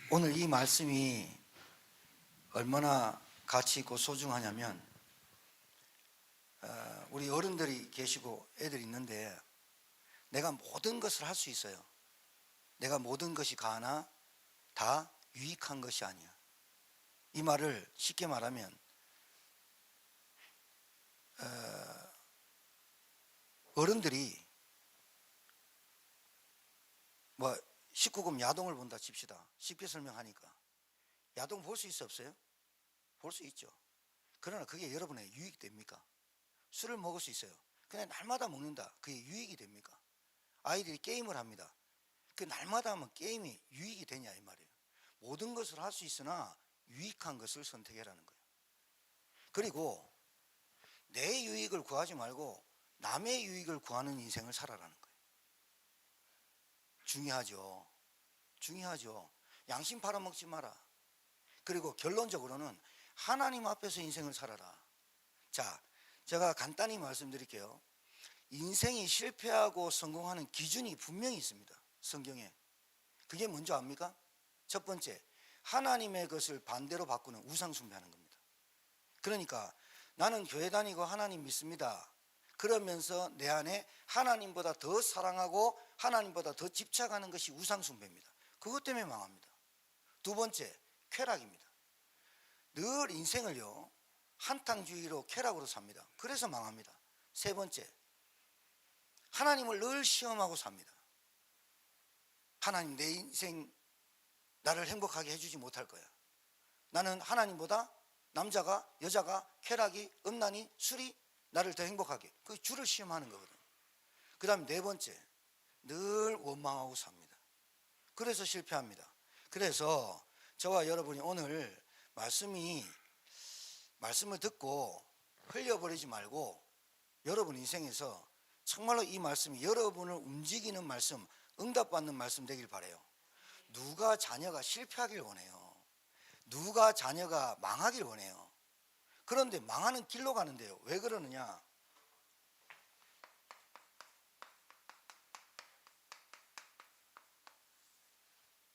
오늘 이 말씀이 얼마나 가치 있고 소중하냐면, 우리 어른들이 계시고 애들이 있는데, 내가 모든 것을 할 수 있어요. 내가 모든 것이 가나 다 유익한 것이 아니야. 이 말을 쉽게 말하면, 어른들이 19금 야동을 본다 칩시다. 쉽게 설명하니까. 야동 볼 수 있어 없어요? 볼 수 있죠. 그러나 그게 여러분의 유익이 됩니까? 술을 먹을 수 있어요. 그냥 날마다 먹는다. 그게 유익이 됩니까? 아이들이 게임을 합니다. 그 날마다 하면 게임이 유익이 되냐 이 말이에요. 모든 것을 할 수 있으나 유익한 것을 선택해라는 거예요. 그리고 내 유익을 구하지 말고 남의 유익을 구하는 인생을 살아라는 거예요. 중요하죠. 양심 팔아먹지 마라. 그리고 결론적으로는 하나님 앞에서 인생을 살아라. 자, 제가 간단히 말씀드릴게요. 인생이 실패하고 성공하는 기준이 분명히 있습니다. 성경에. 그게 뭔지 압니까? 첫 번째, 하나님의 것을 반대로 바꾸는 우상숭배하는 겁니다. 그러니까 나는 교회 다니고 하나님 믿습니다. 그러면서 내 안에 하나님보다 더 사랑하고 하나님보다 더 집착하는 것이 우상숭배입니다. 그것 때문에 망합니다. 두 번째, 쾌락입니다. 늘 인생을요, 한탕주의로 쾌락으로 삽니다. 그래서 망합니다. 세 번째, 하나님을 늘 시험하고 삽니다. 하나님, 내 인생 나를 행복하게 해주지 못할 거야. 나는 하나님보다 남자가 여자가 쾌락이 음란이 술이 나를 더 행복하게, 그 주를 시험하는 거거든요. 그 다음에 네 번째, 늘 원망하고 삽니다. 그래서 실패합니다. 그래서 저와 여러분이 오늘 말씀을 듣고 흘려버리지 말고 여러분 인생에서 정말로 이 말씀이 여러분을 움직이는 말씀, 응답받는 말씀 되길 바라요. 누가 자녀가 실패하길 원해요. 누가 자녀가 망하길 원해요. 그런데 망하는 길로 가는데요. 왜 그러느냐?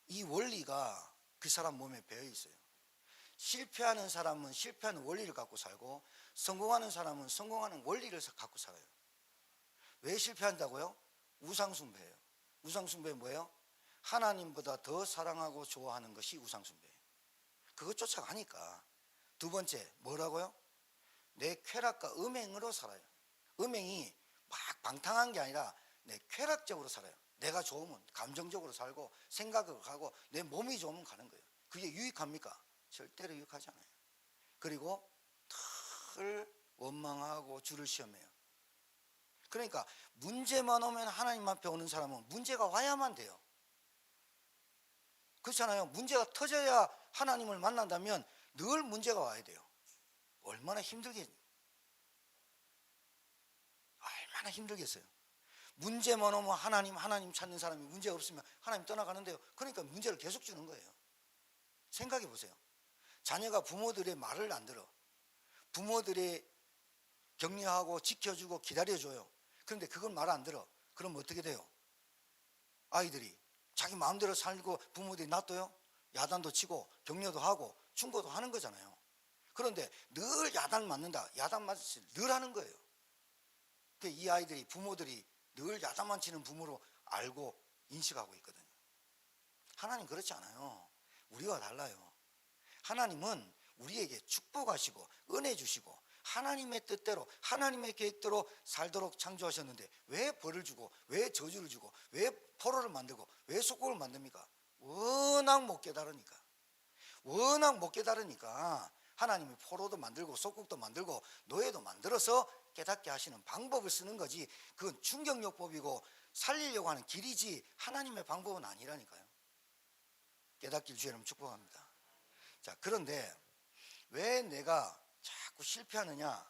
이 원리가 그 사람 몸에 배어 있어요. 실패하는 사람은 실패하는 원리를 갖고 살고, 성공하는 사람은 성공하는 원리를 갖고 살아요. 왜 실패한다고요? 우상숭배예요. 우상숭배 뭐예요? 하나님보다 더 사랑하고 좋아하는 것이 우상숭배예요. 그것 쫓아가니까. 두 번째, 뭐라고요? 내 쾌락과 음행으로 살아요. 음행이 막 방탕한 게 아니라 내 쾌락적으로 살아요. 내가 좋으면 감정적으로 살고 생각을 하고 내 몸이 좋으면 가는 거예요. 그게 유익합니까? 절대로 유익하지 않아요. 그리고 늘 원망하고 주를 시험해요. 그러니까 문제만 오면 하나님 앞에 오는 사람은 문제가 와야만 돼요. 그렇잖아요. 문제가 터져야 하나님을 만난다면 늘 문제가 와야 돼요. 얼마나 힘들겠어요. 문제만 오면 하나님 찾는 사람이 문제 없으면 하나님 떠나가는데요. 그러니까 문제를 계속 주는 거예요. 생각해 보세요. 자녀가 부모들의 말을 안 들어. 부모들의 격려하고 지켜주고 기다려줘요. 그런데 그걸 말 안 들어. 그럼 어떻게 돼요? 아이들이 자기 마음대로 살고 부모들이 놔둬요? 야단도 치고 격려도 하고 충고도 하는 거잖아요. 그런데 늘 야단 맞는다. 야단 맞을 늘 하는 거예요. 이 아이들이 부모들이 늘 야단만 치는 부모로 알고 인식하고 있거든요. 하나님 그렇지 않아요. 우리와 달라요. 하나님은 우리에게 축복하시고 은혜 주시고 하나님의 뜻대로 하나님의 계획대로 살도록 창조하셨는데 왜 벌을 주고 왜 저주를 주고 왜 포로를 만들고 왜 속국을 만듭니까? 워낙 못 깨달으니까 하나님이 포로도 만들고 속국도 만들고 노예도 만들어서 깨닫게 하시는 방법을 쓰는 거지, 그건 충격요법이고 살리려고 하는 길이지 하나님의 방법은 아니라니까요. 깨닫길 주의 이름 축복합니다. 자, 그런데 왜 내가 자꾸 실패하느냐?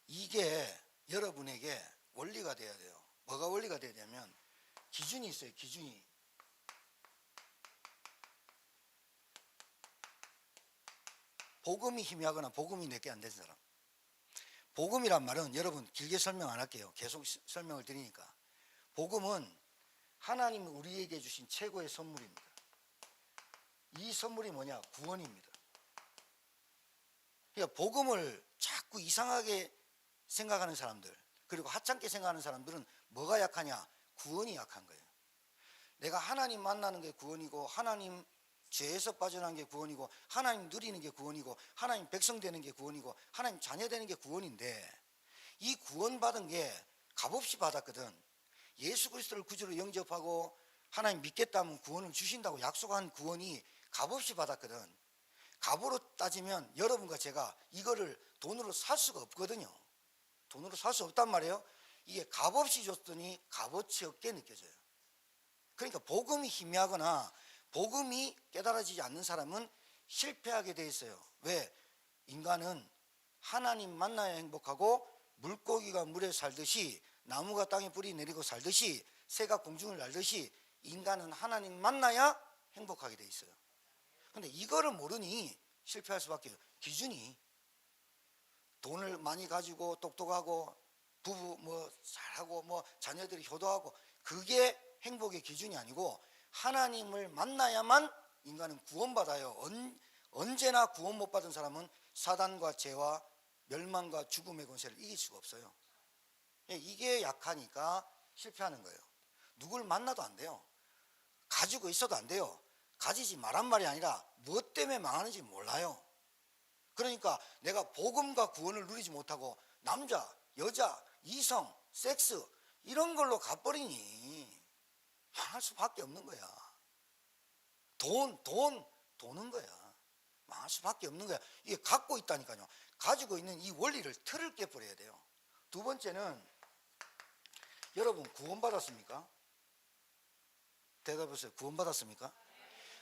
이게 여러분에게 원리가 돼야 돼요. 뭐가 원리가 돼야 되냐면 기준이 있어요. 기준이. 복음이 희미하거나 복음이 내게 안 된 사람, 복음이란 말은 여러분 길게 설명 안 할게요. 계속 설명을 드리니까. 복음은 하나님이 우리에게 주신 최고의 선물입니다. 이 선물이 뭐냐? 구원입니다. 그러니까 복음을 자꾸 이상하게 생각하는 사람들, 그리고 하찮게 생각하는 사람들은 뭐가 약하냐? 구원이 약한 거예요. 내가 하나님 만나는 게 구원이고, 하나님 죄에서 빠져나가는 게 구원이고, 하나님 누리는 게 구원이고, 하나님 백성 되는 게 구원이고, 하나님 자녀 되는 게 구원인데, 이 구원받은 게 값없이 받았거든. 예수 그리스도를 구주로 영접하고 하나님 믿겠다면 구원을 주신다고 약속한 구원이 값없이 받았거든. 값으로 따지면 여러분과 제가 이거를 돈으로 살 수가 없거든요. 돈으로 살 수 없단 말이에요. 이게 값없이 줬더니 값어치 없게 느껴져요. 그러니까 복음이 희미하거나 복음이 깨달아지지 않는 사람은 실패하게 돼 있어요. 왜? 인간은 하나님 만나야 행복하고, 물고기가 물에 살듯이, 나무가 땅에 뿌리 내리고 살듯이, 새가 공중을 날듯이 인간은 하나님 만나야 행복하게 돼 있어요. 근데 이거를 모르니 실패할 수밖에 없어요. 기준이 돈을 많이 가지고 똑똑하고 부부 뭐 잘하고 뭐 자녀들이 효도하고, 그게 행복의 기준이 아니고, 하나님을 만나야만 인간은 구원받아요. 언제나 구원 못 받은 사람은 사단과 죄와 멸망과 죽음의 권세를 이길 수가 없어요. 이게 약하니까 실패하는 거예요. 누굴 만나도 안 돼요. 가지고 있어도 안 돼요. 가지지 말란 말이 아니라 무엇 때문에 망하는지 몰라요. 그러니까 내가 복음과 구원을 누리지 못하고 남자, 여자, 이성, 섹스 이런 걸로 가버리니 망할 수밖에 없는 거야. 돈은 거야. 망할 수밖에 없는 거야. 이게 갖고 있다니까요. 가지고 있는 이 원리를 틀을 깨버려야 돼요. 두 번째는, 여러분 구원받았습니까? 대답하세요. 구원받았습니까?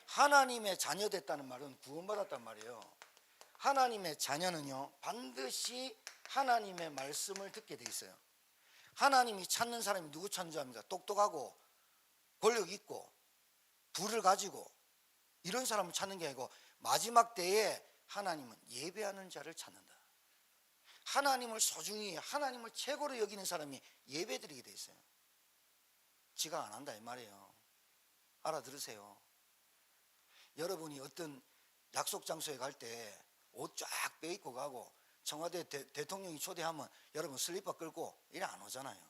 하나님의 자녀 됐다는 말은 구원받았단 말이에요. 하나님의 자녀는요, 반드시 하나님의 말씀을 듣게 돼 있어요. 하나님이 찾는 사람이 누구 찾는 줄 압니까? 똑똑하고 권력 있고 부를 가지고 이런 사람을 찾는 게 아니고, 마지막 때에 하나님은 예배하는 자를 찾는다. 하나님을 소중히, 하나님을 최고로 여기는 사람이 예배드리게 돼 있어요. 지각 안 한다 이 말이에요. 알아들으세요. 여러분이 어떤 약속 장소에 갈 때 옷 쫙 빼입고 가고, 청와대 대통령이 초대하면 여러분 슬리퍼 끌고 이래 안 오잖아요.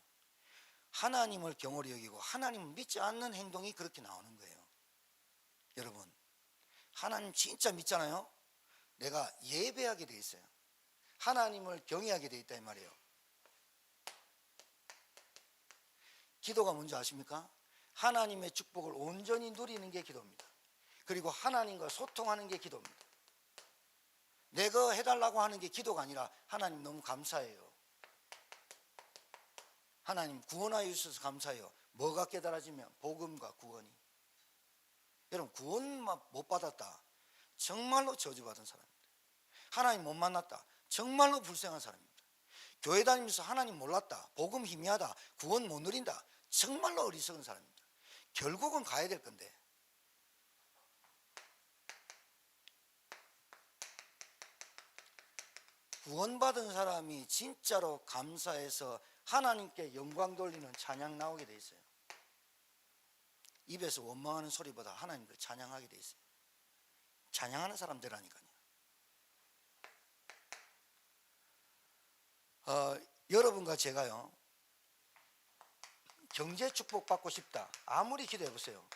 하나님을 경홀히 여기고 하나님을 믿지 않는 행동이 그렇게 나오는 거예요. 여러분, 하나님 진짜 믿잖아요. 내가 예배하게 돼 있어요. 하나님을 경외하게 돼 있다 이 말이에요. 기도가 뭔지 아십니까? 하나님의 축복을 온전히 누리는 게 기도입니다. 그리고 하나님과 소통하는 게 기도입니다. 내가 해달라고 하는 게 기도가 아니라, 하나님 너무 감사해요. 하나님 구원하여 주셔서 감사해요. 뭐가 깨달아지면? 복음과 구원이. 여러분, 구원만 못 받았다, 정말로 저주받은 사람입니다. 하나님 못 만났다, 정말로 불쌍한 사람입니다. 교회 다니면서 하나님 몰랐다, 복음 희미하다, 구원 못 누린다, 정말로 어리석은 사람입니다. 결국은 가야 될 건데, 구원받은 사람이 진짜로 감사해서 하나님께 영광 돌리는 찬양 나오게 돼 있어요. 입에서 원망하는 소리보다 하나님을 찬양하게 돼 있어요. 찬양하는 사람들이라니까요. 여러분과 제가요, 경제 축복 받고 싶다, 아무리 기도해 보세요.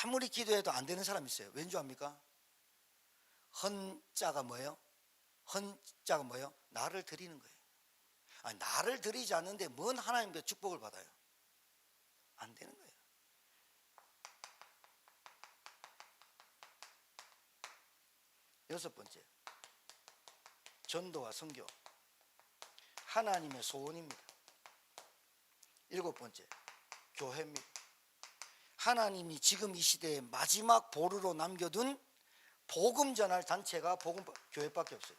아무리 기도해도 안 되는 사람 있어요. 왠 줄 압니까? 헌자가 뭐예요? 헌자가 뭐예요? 나를 드리는 거예요. 아니, 나를 드리지 않는데 뭔 하나님께 축복을 받아요? 안 되는 거예요. 여섯 번째, 전도와 선교, 하나님의 소원입니다. 일곱 번째, 교회입니다. 하나님이 지금 이 시대에 마지막 보루로 남겨둔 복음 전할 단체가 교회밖에 없어요.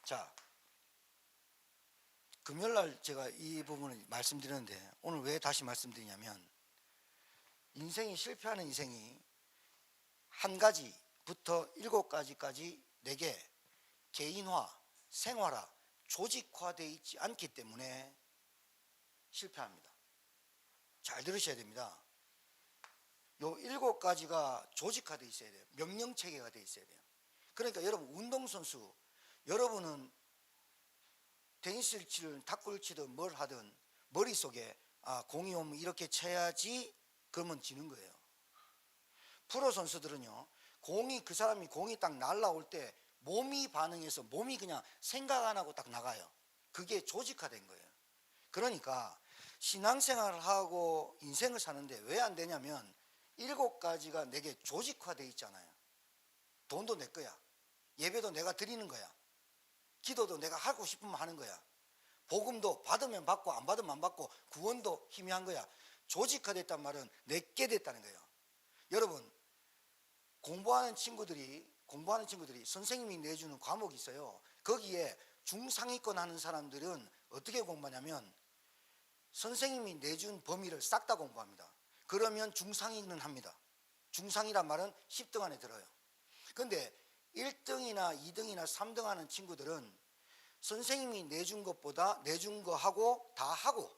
자, 금요일날 제가 이 부분을 말씀드렸는데, 오늘 왜 다시 말씀드리냐면, 인생이 실패하는 인생이 한 가지부터 7가지까지 내게 개인화, 생활화, 조직화되어 있지 않기 때문에 실패합니다. 잘 들으셔야 됩니다. 요 7가지가 조직화되어 있어야 돼요. 명령체계가 되어 있어야 돼요. 그러니까 여러분 운동선수, 여러분은 테니스를 치든 탁구를 치든 뭘 하든 머릿속에 공이 오면 이렇게 쳐야지, 그러면 지는 거예요. 프로 선수들은요, 그 사람이 공이 딱 날라올 때 몸이 반응해서 몸이 그냥 생각 안 하고 딱 나가요. 그게 조직화된 거예요. 그러니까 신앙생활을 하고 인생을 사는데 왜 안 되냐면 7가지가 내게 조직화되어 있잖아요. 돈도 내 거야. 예배도 내가 드리는 거야. 기도도 내가 하고 싶으면 하는 거야. 복음도 받으면 받고 안 받으면 안 받고 구원도 희미한 거야. 조직화됐단 말은 내게 됐다는 거예요. 여러분, 공부하는 친구들이 선생님이 내주는 과목이 있어요. 거기에 중상위권 하는 사람들은 어떻게 공부하냐면 선생님이 내준 범위를 싹 다 공부합니다. 그러면 중상위는 합니다. 중상이란 말은 10등 안에 들어요. 그런데 1등이나 2등이나 3등 하는 친구들은 선생님이 내준 것보다 내준 거 하고 다 하고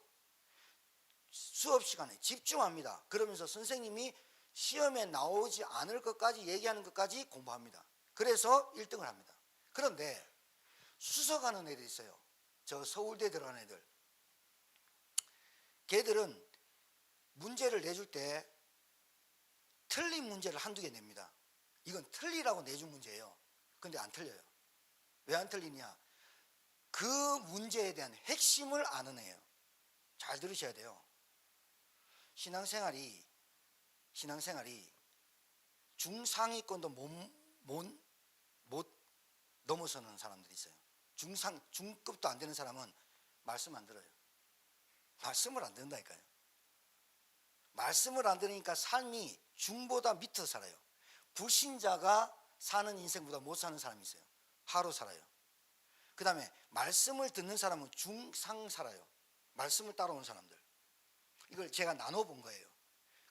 수업 시간에 집중합니다. 그러면서 선생님이 시험에 나오지 않을 것까지 얘기하는 것까지 공부합니다. 그래서 1등을 합니다. 그런데 수석하는 애들 있어요. 저 서울대 들어간 애들. 걔들은 문제를 내줄 때 틀린 문제를 한두 개 냅니다. 이건 틀리라고 내준 문제예요. 근데 안 틀려요. 왜 안 틀리냐? 그 문제에 대한 핵심을 아는 애예요. 잘 들으셔야 돼요. 신앙생활이 중상위권도 못 넘어서는 사람들이 있어요. 중급도 안 되는 사람은 말씀 안 들어요. 말씀을 안 듣는다니까요. 말씀을 안 들으니까 삶이 중보다 밑에서 살아요. 불신자가 사는 인생보다 못 사는 사람이 있어요. 하루 살아요. 그 다음에 말씀을 듣는 사람은 중상 살아요. 말씀을 따라오는 사람들. 이걸 제가 나눠본 거예요.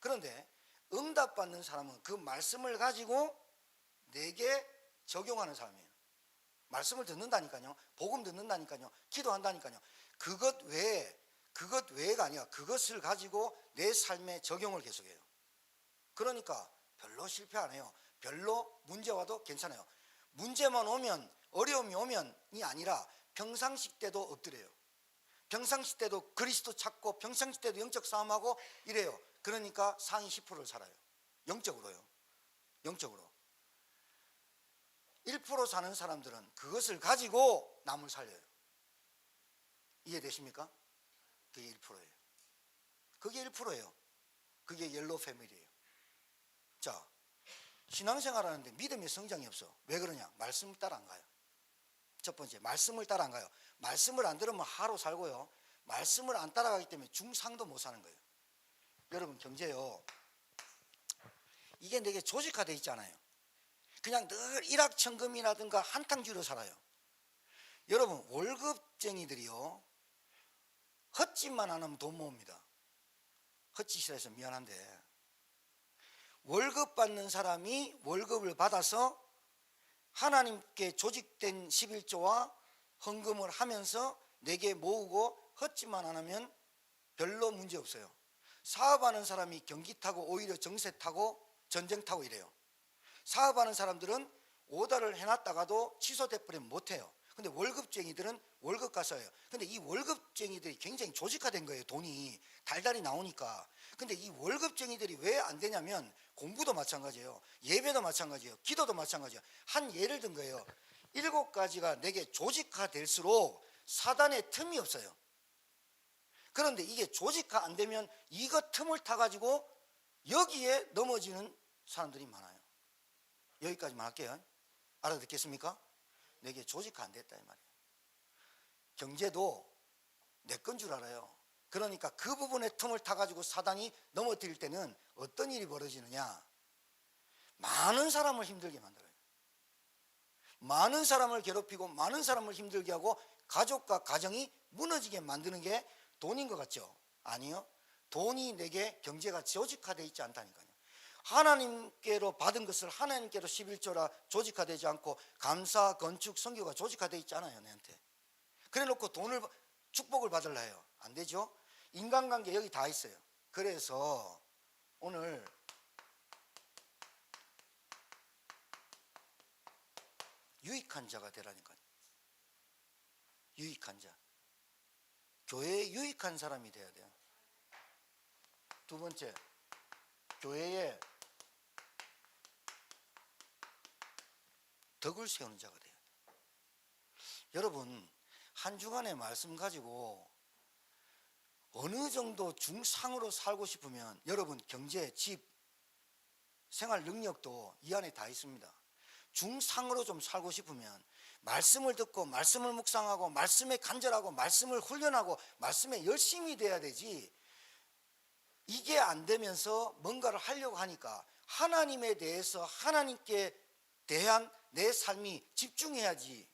그런데 응답받는 사람은 그 말씀을 가지고 내게 적용하는 사람이에요. 말씀을 듣는다니까요. 복음 듣는다니까요. 기도한다니까요. 그것 외가 아니라 그것을 가지고 내 삶에 적용을 계속해요. 그러니까 별로 실패 안 해요. 별로 문제 와도 괜찮아요. 문제만 오면, 어려움이 오면이 아니라 평상시 때도 엎드려요. 평상시 때도 그리스도 찾고 평상시 때도 영적 싸움하고 이래요. 그러니까 상위 10%를 살아요. 영적으로요. 영적으로. 1% 사는 사람들은 그것을 가지고 남을 살려요. 이해되십니까? 그게 1%예요. 그게 1%예요. 그게 옐로우 패밀리예요. 자, 신앙생활 하는데 믿음의 성장이 없어. 왜 그러냐? 말씀을 따라 안 가요. 첫 번째, 말씀을 따라 안 가요. 말씀을 안 들으면 하루 살고요. 말씀을 안 따라가기 때문에 중상도 못 사는 거예요. 여러분, 경제요, 이게 내게 조직화되어 있잖아요. 그냥 늘 일확천금이라든가 한탕주의로 살아요. 여러분, 월급쟁이들이요, 헛짓만 안 하면 돈 모읍니다. 헛짓이라 해서 미안한데, 월급 받는 사람이 월급을 받아서 하나님께 조직된 11조와 헌금을 하면서 내게 모으고 헛짓만 안 하면 별로 문제 없어요. 사업하는 사람이 경기 타고 오히려 정세 타고 전쟁 타고 이래요. 사업하는 사람들은 오더를 해놨다가도 취소돼버리면 못해요. 근데 월급쟁이들은 월급 가서 해요. 근데 이 월급쟁이들이 굉장히 조직화된 거예요. 돈이 달달이 나오니까. 근데 이 월급쟁이들이 왜 안 되냐면 공부도 마찬가지예요. 예배도 마찬가지예요. 기도도 마찬가지예요. 한 예를 든 거예요. 7가지가 내게 조직화될수록 사단의 틈이 없어요. 그런데 이게 조직화 안 되면 이것 틈을 타가지고 여기에 넘어지는 사람들이 많아요. 여기까지만 할게요. 알아듣겠습니까? 내게 조직화 안 됐다 이 말이에요. 경제도 내 건 줄 알아요. 그러니까 그 부분의 틈을 타가지고 사단이 넘어뜨릴 때는 어떤 일이 벌어지느냐? 많은 사람을 힘들게 만들어요. 많은 사람을 괴롭히고 많은 사람을 힘들게 하고 가족과 가정이 무너지게 만드는 게 돈인 것 같죠? 아니요. 돈이 내게 경제가 조직화되어 있지 않다니까요. 하나님께로 받은 것을 하나님께로 11조라 조직화되지 않고 감사, 건축, 선교가 조직화되어 있잖아요. 내한테 그래 놓고 돈을 축복을 받으려 해요. 안 되죠. 인간관계 여기 다 있어요. 그래서 오늘 유익한 자가 되라니까요. 유익한 자. 교회에 유익한 사람이 돼야 돼요. 두 번째, 교회에 덕을 세우는 자가 돼요. 여러분, 한 주간의 말씀 가지고 어느 정도 중상으로 살고 싶으면 여러분 경제, 집, 생활 능력도 이 안에 다 있습니다. 중상으로 좀 살고 싶으면 말씀을 듣고 말씀을 묵상하고 말씀에 간절하고 말씀을 훈련하고 말씀에 열심히 돼야 되지. 이게 안 되면서 뭔가를 하려고 하니까 하나님에 대해서 하나님께 대한 내 삶이 집중해야지.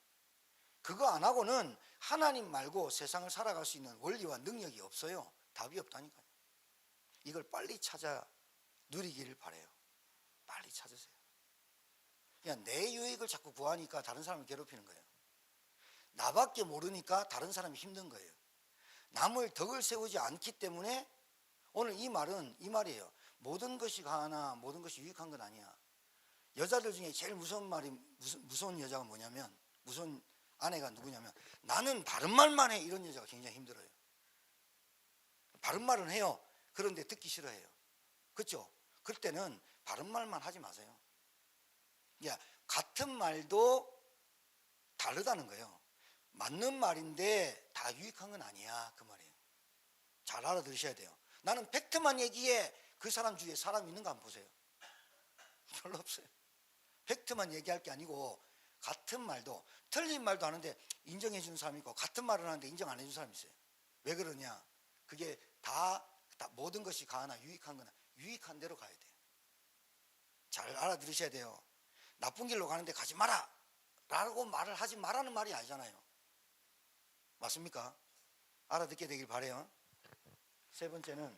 그거 안 하고는 하나님 말고 세상을 살아갈 수 있는 원리와 능력이 없어요. 답이 없다니까요. 이걸 빨리 찾아 누리기를 바라요. 빨리 찾으세요. 그냥 내 유익을 자꾸 구하니까 다른 사람을 괴롭히는 거예요. 나밖에 모르니까 다른 사람이 힘든 거예요. 남을 덕을 세우지 않기 때문에 오늘 이 말은 이 말이에요. 모든 것이 가하나 모든 것이 유익한 건 아니야. 여자들 중에 제일 무서운 말이 무서운 여자가 뭐냐면 무서운 아내가 누구냐면 나는 바른 말만 해. 이런 여자가 굉장히 힘들어요. 바른 말은 해요. 그런데 듣기 싫어해요. 그렇죠? 그럴 때는 바른 말만 하지 마세요. 야, 같은 말도 다르다는 거예요. 맞는 말인데 다 유익한 건 아니야. 그 말이에요. 잘 알아들으셔야 돼요. 나는 팩트만 얘기해. 그 사람 주위에 사람 있는 거 한번 보세요. 별로 없어요. 팩트만 얘기할 게 아니고 같은 말도 틀린 말도 하는데 인정해 주는 사람이 있고 같은 말을 하는데 인정 안 해 주는 사람이 있어요. 왜 그러냐? 그게 다 모든 것이 가하나 유익한 거나 유익한 대로 가야 돼요. 잘 알아들으셔야 돼요. 나쁜 길로 가는데 가지 마라 라고 말을 하지 말라는 말이 아니잖아요. 맞습니까? 알아듣게 되길 바라요. 세 번째는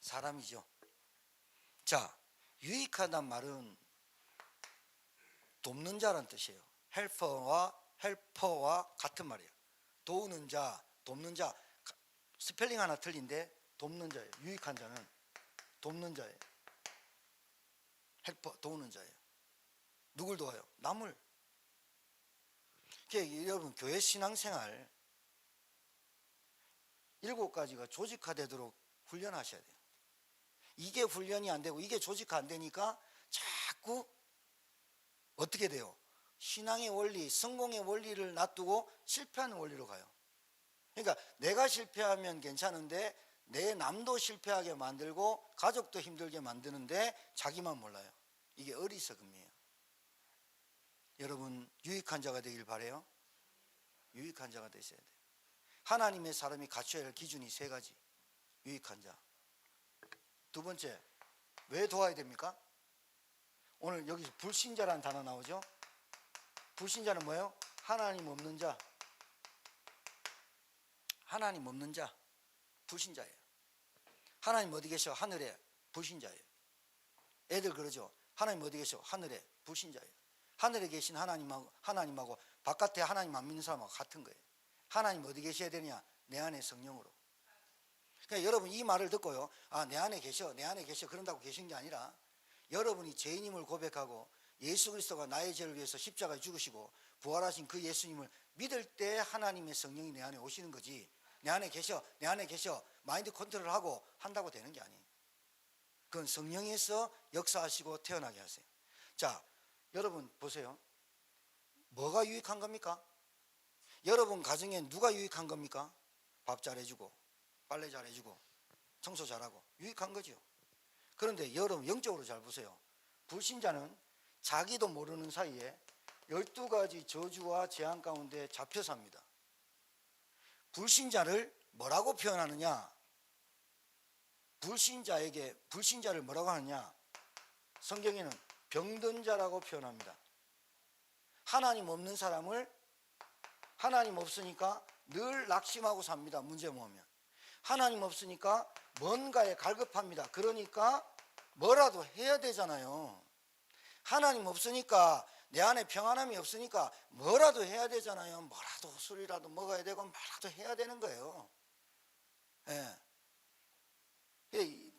사람이죠. 자, 유익하단 말은 돕는 자란 뜻이에요. 헬퍼와 같은 말이에요. 도우는 자, 돕는 자. 스펠링 하나 틀린데 돕는 자예요. 유익한 자는 돕는 자예요. 헬퍼, 도우는 자예요. 누굴 도와요? 남을. 여러분 교회 신앙생활 7가지가 조직화되도록 훈련하셔야 돼요. 이게 훈련이 안 되고 이게 조직화 안 되니까 자꾸 어떻게 돼요? 신앙의 원리, 성공의 원리를 놔두고 실패하는 원리로 가요. 그러니까 내가 실패하면 괜찮은데 내 남도 실패하게 만들고 가족도 힘들게 만드는데 자기만 몰라요. 이게 어리석음이에요. 여러분 유익한 자가 되길 바라요. 유익한 자가 되셔야 돼요. 하나님의 사람이 갖춰야 할 기준이 3가지. 유익한 자. 두 번째, 왜 도와야 됩니까? 오늘 여기서 불신자라는 단어 나오죠. 불신자는 뭐예요? 하나님 없는 자. 하나님 없는 자, 불신자예요. 하나님 어디 계셔? 하늘에. 불신자예요. 애들 그러죠. 하나님 어디 계셔? 하늘에. 불신자예요. 하늘에 계신 하나님하고 바깥에 하나님 안 믿는 사람하고 같은 거예요. 하나님 어디 계셔야 되냐? 내 안에 성령으로. 그러니까 여러분 이 말을 듣고요, 아, 내 안에 계셔, 내 안에 계셔 그런다고 계신 게 아니라 여러분이 죄인임을 고백하고 예수 그리스도가 나의 죄를 위해서 십자가에 죽으시고 부활하신 그 예수님을 믿을 때 하나님의 성령이 내 안에 오시는 거지. 내 안에 계셔, 내 안에 계셔 마인드 컨트롤하고 한다고 되는 게 아니에요. 그건 성령에서 역사하시고 태어나게 하세요. 자, 여러분 보세요. 뭐가 유익한 겁니까? 여러분 가정에 누가 유익한 겁니까? 밥 잘해주고 빨래 잘해주고 청소 잘하고 유익한 거죠. 그런데 여러분 영적으로 잘 보세요. 불신자는 자기도 모르는 사이에 12가지 저주와 재앙 가운데 잡혀 삽니다. 불신자를 뭐라고 표현하느냐? 불신자를 뭐라고 하느냐? 성경에는 병든 자라고 표현합니다. 하나님 없는 사람을 하나님 없으니까 늘 낙심하고 삽니다. 문제 모으면. 하나님 없으니까 뭔가에 갈급합니다. 그러니까 뭐라도 해야 되잖아요. 하나님 없으니까 내 안에 평안함이 없으니까 뭐라도 해야 되잖아요. 뭐라도 술이라도 먹어야 되고 뭐라도 해야 되는 거예요. 예.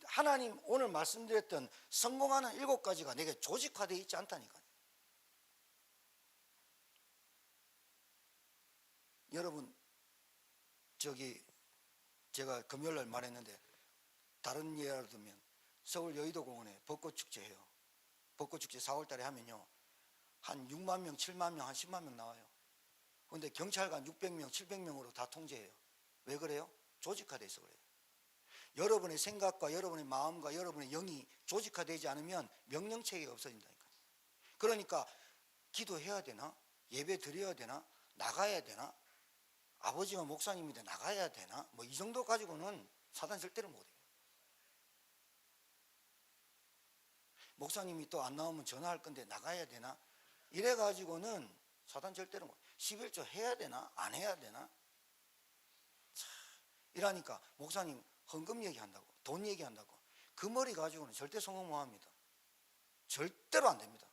하나님 오늘 말씀드렸던 성공하는 7가지가 내게 조직화되어 있지 않다니까요. 여러분 제가 금요일날 말했는데 다른 예를 들면 서울 여의도공원에 벚꽃축제 해요. 벚꽃축제 4월달에 하면요 한 6만 명, 7만 명, 한 10만 명 나와요. 그런데 경찰관 600명, 700명으로 다 통제해요. 왜 그래요? 조직화되어 있어 그래요. 여러분의 생각과 여러분의 마음과 여러분의 영이 조직화되지 않으면 명령체계가 없어진다니까요. 그러니까 기도해야 되나? 예배 드려야 되나? 나가야 되나? 아버지와 목사님인데 나가야 되나? 뭐 이 정도 가지고는 사단 절대로 못해요. 목사님이 또 안 나오면 전화할 건데 나가야 되나? 이래 가지고는 사단 절대로 못해요. 11조 해야 되나? 안 해야 되나? 이러니까 목사님 헌금 얘기한다고, 돈 얘기한다고, 그 머리 가지고는 절대 성공 못 합니다. 절대로 안 됩니다.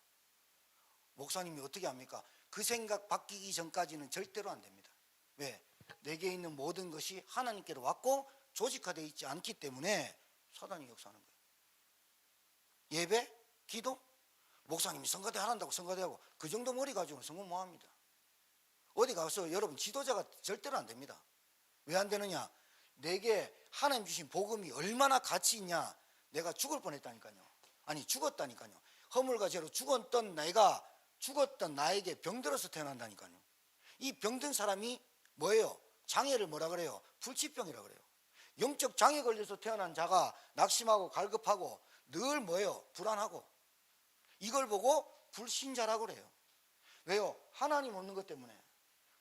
목사님이 어떻게 합니까? 그 생각 바뀌기 전까지는 절대로 안 됩니다. 왜? 내게 있는 모든 것이 하나님께로 왔고 조직화되어 있지 않기 때문에 사단이 역사하는 거예요. 예배? 기도? 목사님이 성가대 하란다고 성가대하고 그 정도 머리 가지고는 성공 못 합니다. 어디 가서 여러분 지도자가 절대로 안 됩니다. 왜 안 되느냐? 내게 하나님 주신 복음이 얼마나 가치 있냐. 내가 죽을 뻔했다니까요. 아니 죽었다니까요. 허물과 죄로 죽었던 나에게 병들어서 태어난다니까요. 이 병든 사람이 뭐예요? 장애를 뭐라 그래요? 불치병이라 그래요. 영적 장애 걸려서 태어난 자가 낙심하고 갈급하고 늘 뭐예요? 불안하고. 이걸 보고 불신자라고 그래요. 왜요? 하나님 없는 것 때문에.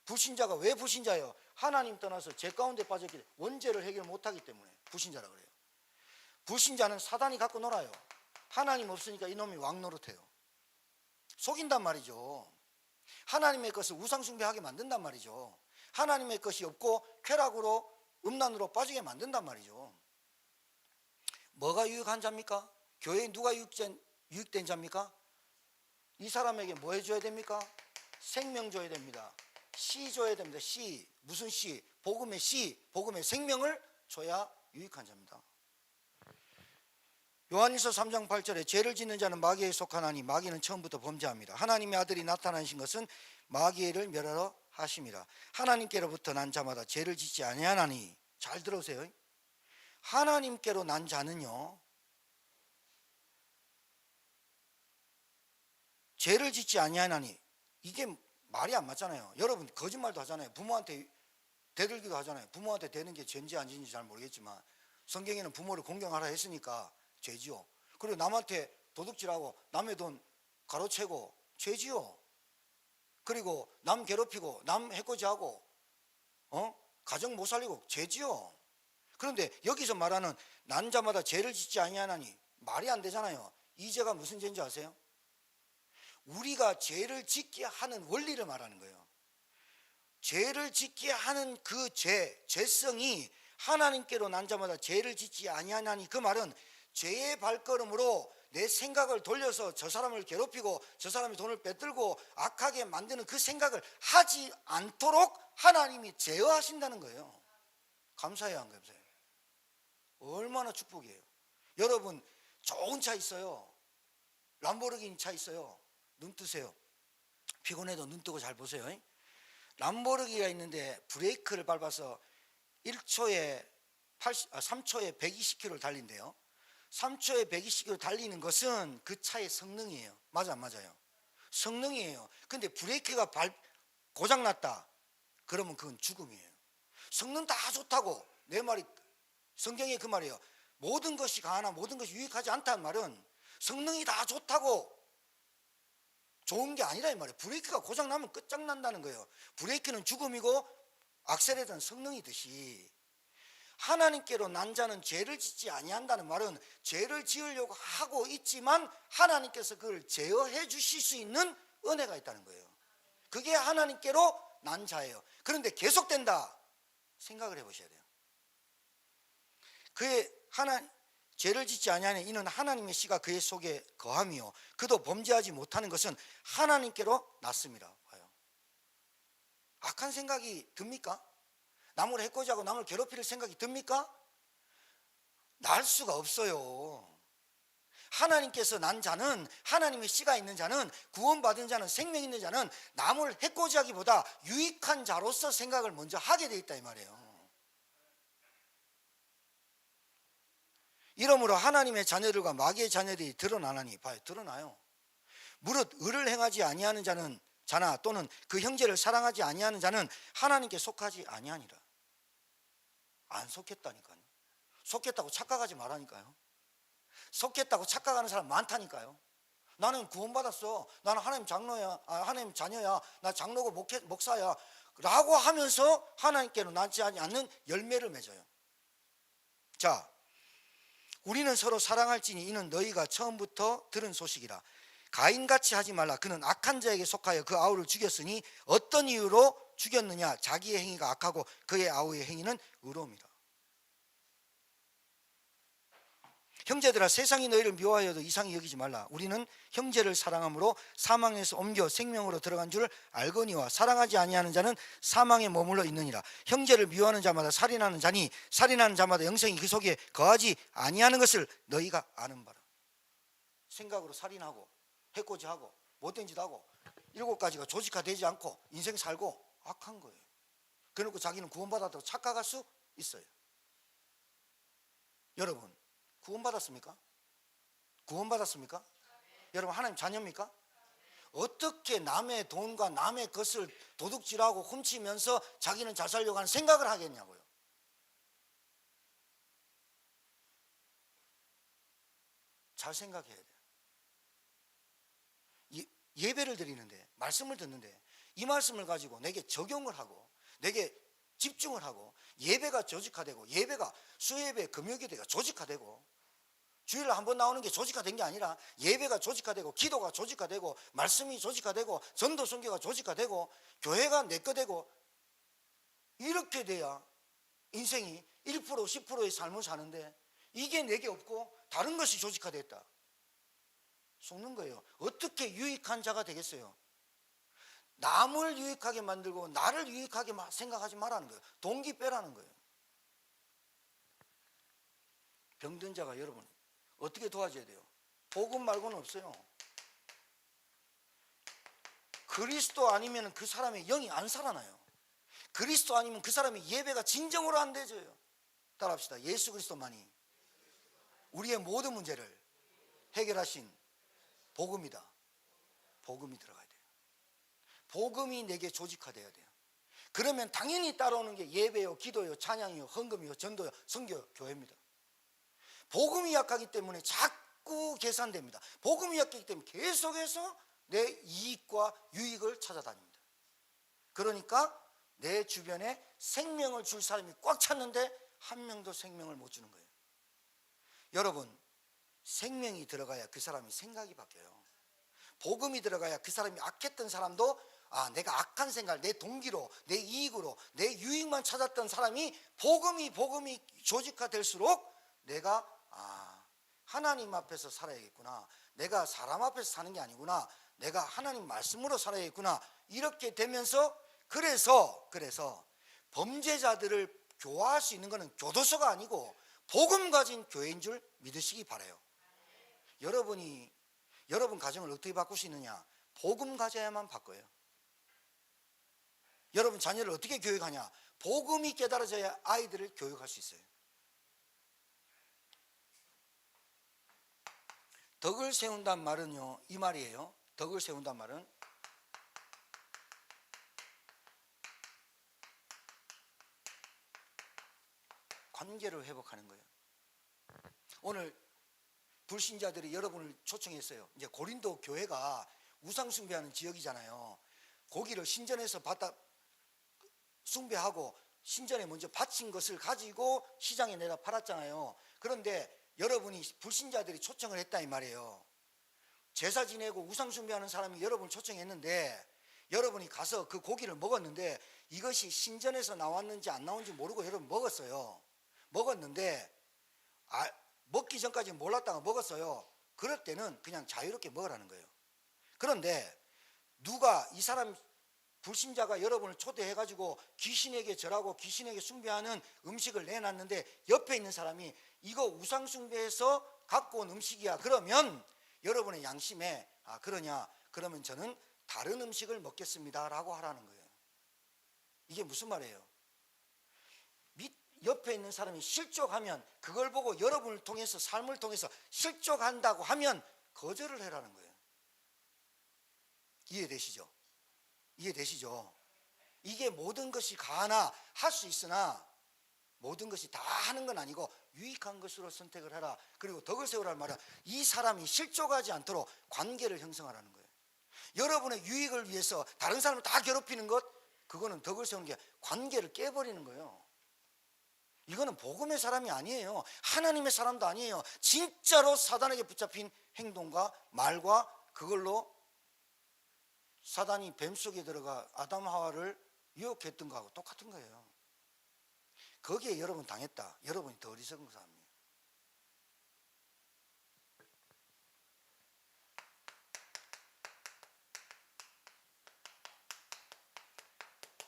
불신자가 왜 불신자예요? 하나님 떠나서 죄 가운데 빠졌기 때문에 원죄를 해결 못하기 때문에 불신자라 그래요. 불신자는 사단이 갖고 놀아요. 하나님 없으니까 이놈이 왕노릇해요. 속인단 말이죠. 하나님의 것을 우상숭배하게 만든단 말이죠. 하나님의 것이 없고 쾌락으로 음란으로 빠지게 만든단 말이죠. 뭐가 유익한 자입니까? 교회에 누가 유익된 자입니까? 이 사람에게 뭐 해줘야 됩니까? 생명 줘야 됩니다. 씨 줘야 됩니다. 씨. 무슨 씨? 복음의 씨, 복음의 생명을 줘야 유익한 자입니다. 요한일서 3장 8절에 죄를 짓는 자는 마귀에 속하나니 마귀는 처음부터 범죄합니다. 하나님의 아들이 나타나신 것은 마귀를 멸하러 하심이라. 하나님께로부터 난 자마다 죄를 짓지 아니하나니. 잘 들으세요. 하나님께로 난 자는요 죄를 짓지 아니하나니. 이게 말이 안 맞잖아요. 여러분 거짓말도 하잖아요. 부모한테 대들기도 하잖아요. 부모한테 대는 게 죄인지 안 죄인지 잘 모르겠지만 성경에는 부모를 공경하라 했으니까 죄지요. 그리고 남한테 도둑질하고 남의 돈 가로채고 죄지요. 그리고 남 괴롭히고 남 해코지하고 가정 못 살리고 죄지요. 그런데 여기서 말하는 난 자마다 죄를 짓지 아니하나니 말이 안 되잖아요. 이 죄가 무슨 죄인지 아세요? 우리가 죄를 짓게 하는 원리를 말하는 거예요. 죄를 짓게 하는 그 죄성이 하나님께로 난 자마다 죄를 짓지 아니하나니. 그 말은 죄의 발걸음으로 내 생각을 돌려서 저 사람을 괴롭히고 저 사람의 돈을 빼들고 악하게 만드는 그 생각을 하지 않도록 하나님이 제어하신다는 거예요. 감사해야 안 감사해요? 얼마나 축복이에요. 여러분 좋은 차 있어요. 람보르기니 차 있어요. 눈 뜨세요. 피곤해도 눈 뜨고 잘 보세요. 람보르기니가 있는데 브레이크를 밟아서 3초에 120km를 달린대요. 3초에 120km 달리는 것은 그 차의 성능이에요. 맞아 안 맞아요? 성능이에요. 근데 브레이크가 고장났다 그러면 그건 죽음이에요. 성능 다 좋다고. 내 말이 성경의 그 말이에요. 모든 것이 가하나 모든 것이 유익하지 않다는 말은 성능이 다 좋다고 좋은 게 아니라 이 말이에요. 브레이크가 고장나면 끝장난다는 거예요. 브레이크는 죽음이고 악셀레라는 성능이듯이 하나님께로 난 자는 죄를 짓지 아니한다는 말은 죄를 지으려고 하고 있지만 하나님께서 그걸 제어해 주실 수 있는 은혜가 있다는 거예요. 그게 하나님께로 난 자예요. 그런데 계속된다. 생각을 해보셔야 돼요. 그의 죄를 짓지 아니하는 이는 하나님의 씨가 그의 속에 거함이요 그도 범죄하지 못하는 것은 하나님께로 났습니다. 봐요. 악한 생각이 듭니까? 남을 해코지 하고 남을 괴롭힐 생각이 듭니까? 날 수가 없어요. 하나님께서 난 자는, 하나님의 씨가 있는 자는, 구원받은 자는, 생명 있는 자는 남을 해코지 하기보다 유익한 자로서 생각을 먼저 하게 돼 있다 이 말이에요. 이러므로 하나님의 자녀들과 마귀의 자녀들이 드러나나니, 봐요, 드러나요. 무릇 의를 행하지 아니하는 자나 또는 그 형제를 사랑하지 아니하는 자는 하나님께 속하지 아니하니라. 안 속했다니까요. 속했다고 착각하지 말라니까요. 속했다고 착각하는 사람 많다니까요. 나는 구원받았어, 나는 하나님 장로야, 하나님 자녀야, 나 장로고 목사야 라고 하면서 하나님께로 나지 않는 열매를 맺어요. 자, 우리는 서로 사랑할지니 이는 너희가 처음부터 들은 소식이라. 가인같이 하지 말라. 그는 악한 자에게 속하여 그 아우를 죽였으니 어떤 이유로 죽였느냐? 자기의 행위가 악하고 그의 아우의 행위는 의로움이라. 형제들아, 세상이 너희를 미워하여도 이상히 여기지 말라. 우리는 형제를 사랑함으로 사망에서 옮겨 생명으로 들어간 줄 알거니와 사랑하지 아니하는 자는 사망에 머물러 있느니라. 형제를 미워하는 자마다 살인하는 자니 살인하는 자마다 영생이 그 속에 거하지 아니하는 것을 너희가 아는 바라. 생각으로 살인하고 해코지하고 못된 짓 하고 7가지가 조직화되지 않고 인생 살고 악한 거예요. 그래놓고 자기는 구원받았다고 착각할 수 있어요. 여러분, 구원받았습니까? 구원받았습니까? 여러분, 하나님 자녀입니까? 어떻게 남의 돈과 남의 것을 도둑질하고 훔치면서 자기는 잘 살려고 하는 생각을 하겠냐고요. 잘 생각해야 돼요. 예배를 드리는데, 말씀을 듣는데 이 말씀을 가지고 내게 적용을 하고 내게 집중을 하고 예배가 조직화되고, 예배가 수예배, 금요예배가 조직화되고, 주일에 한 번 나오는 게 조직화된 게 아니라 예배가 조직화되고 기도가 조직화되고 말씀이 조직화되고 전도 선교가 조직화되고 교회가 내 거 되고, 이렇게 돼야 인생이 1% 10%의 삶을 사는데 이게 내게 없고 다른 것이 조직화됐다. 속는 거예요. 어떻게 유익한 자가 되겠어요? 남을 유익하게 만들고 나를 유익하게 생각하지 말라는 거예요. 동기 빼라는 거예요. 병든 자가 여러분 어떻게 도와줘야 돼요? 복음 말고는 없어요. 그리스도 아니면 그 사람의 영이 안 살아나요. 그리스도 아니면 그 사람의 예배가 진정으로 안 되져요. 따라합시다. 예수 그리스도만이 우리의 모든 문제를 해결하신 복음이다. 복음이 들어가야 돼요. 복음이 내게 조직화돼야 돼요. 그러면 당연히 따라오는 게 예배요, 기도요, 찬양이요, 헌금이요, 전도요, 선교, 교회입니다. 복음이 약하기 때문에 자꾸 계산됩니다. 복음이 약하기 때문에 계속해서 내 이익과 유익을 찾아다닙니다. 그러니까 내 주변에 생명을 줄 사람이 꽉 찼는데 한 명도 생명을 못 주는 거예요. 여러분, 생명이 들어가야 그 사람이 생각이 바뀌어요. 복음이 들어가야 그 사람이 악했던 사람도 내가 악한 생각, 내 동기로, 내 이익으로, 내 유익만 찾았던 사람이 복음이 조직화될수록 내가 하나님 앞에서 살아야겠구나, 내가 사람 앞에서 사는 게 아니구나, 내가 하나님 말씀으로 살아야겠구나, 이렇게 되면서 그래서 범죄자들을 교화할 수 있는 것은 교도소가 아니고 복음 가진 교회인 줄 믿으시기 바라요. 여러분 가정을 어떻게 바꿀 수 있느냐? 복음 가져야만 바꿔요. 여러분 자녀를 어떻게 교육하냐? 복음이 깨달아져야 아이들을 교육할 수 있어요. 덕을 세운단 말은요, 이 말이에요. 덕을 세운단 말은 관계를 회복하는 거예요. 오늘 불신자들이 여러분을 초청했어요. 이제 고린도 교회가 우상 숭배하는 지역이잖아요. 고기를 신전에서 받다 숭배하고 신전에 먼저 바친 것을 가지고 시장에 내다 팔았잖아요. 그런데 여러분이 불신자들이 초청을 했다 이 말이에요. 제사 지내고 우상 숭배하는 사람이 여러분을 초청했는데 여러분이 가서 그 고기를 먹었는데 이것이 신전에서 나왔는지 안 나온지 모르고 여러분 먹었어요. 먹었는데 먹기 전까지 몰랐다가 먹었어요. 그럴 때는 그냥 자유롭게 먹으라는 거예요. 그런데 누가 이 사람 불신자가 여러분을 초대해가지고 귀신에게 절하고 귀신에게 숭배하는 음식을 내놨는데 옆에 있는 사람이 이거 우상 숭배해서 갖고 온 음식이야 그러면 여러분의 양심에 그러냐 그러면 저는 다른 음식을 먹겠습니다 라고 하라는 거예요. 이게 무슨 말이에요? 옆에 있는 사람이 실족하면 그걸 보고 여러분을 통해서 삶을 통해서 실족한다고 하면 거절을 해라는 거예요. 이해되시죠? 이해되시죠? 이게 모든 것이 가하나 할 수 있으나 모든 것이 다 하는 건 아니고 유익한 것으로 선택을 해라. 그리고 덕을 세우라는 말은 이 사람이 실족하지 않도록 관계를 형성하라는 거예요. 여러분의 유익을 위해서 다른 사람을 다 괴롭히는 것 그거는 덕을 세우는 게 관계를 깨버리는 거예요. 이거는 복음의 사람이 아니에요. 하나님의 사람도 아니에요. 진짜로 사단에게 붙잡힌 행동과 말과 그걸로 사단이 뱀 속에 들어가 아담 하와를 유혹했던 거하고 똑같은 거예요. 거기에 여러분 당했다. 여러분이 더 어리석은 사람이에요.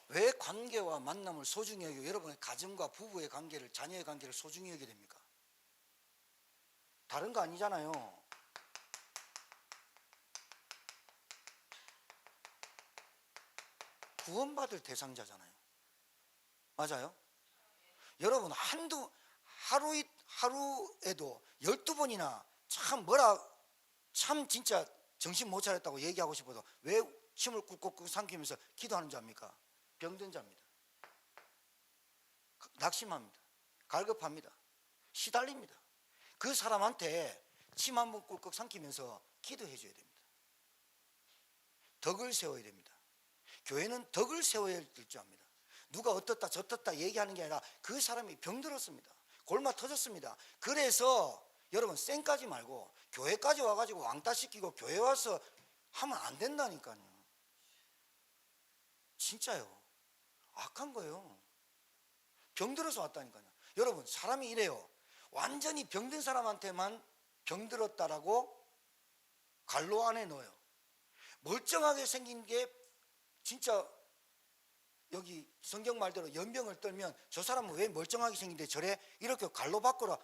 왜 관계와 만남을 소중히 여기고 여러분의 가정과 부부의 관계를 자녀의 관계를 소중히 여기게 됩니까? 다른 거 아니잖아요. 구원받을 대상자잖아요. 맞아요? 여러분 하루에도 12번이나 참 진짜 정신 못 차렸다고 얘기하고 싶어도 왜 침을 꾹꾹 삼키면서 기도하는 자입니까? 병든 자입니다. 낙심합니다. 갈급합니다. 시달립니다. 그 사람한테 침 한 번 꿀꺽 삼키면서 기도해 줘야 됩니다. 덕을 세워야 됩니다. 교회는 덕을 세워야 될 줄 압니다. 누가 어떻다 저떻다 얘기하는 게 아니라 그 사람이 병들었습니다. 골마 터졌습니다. 그래서 여러분 쌩까지 말고 교회까지 와가지고 왕따시키고 교회 와서 하면 안 된다니까요. 진짜요. 악한 거예요. 병들어서 왔다니까요. 여러분 사람이 이래요. 완전히 병든 사람한테만 병들었다라고 갈로 안에 넣어요. 멀쩡하게 생긴 게 진짜 여기 성경 말대로 연병을 떨면 저 사람은 왜 멀쩡하게 생긴데 저래 이렇게 갈로 밖으로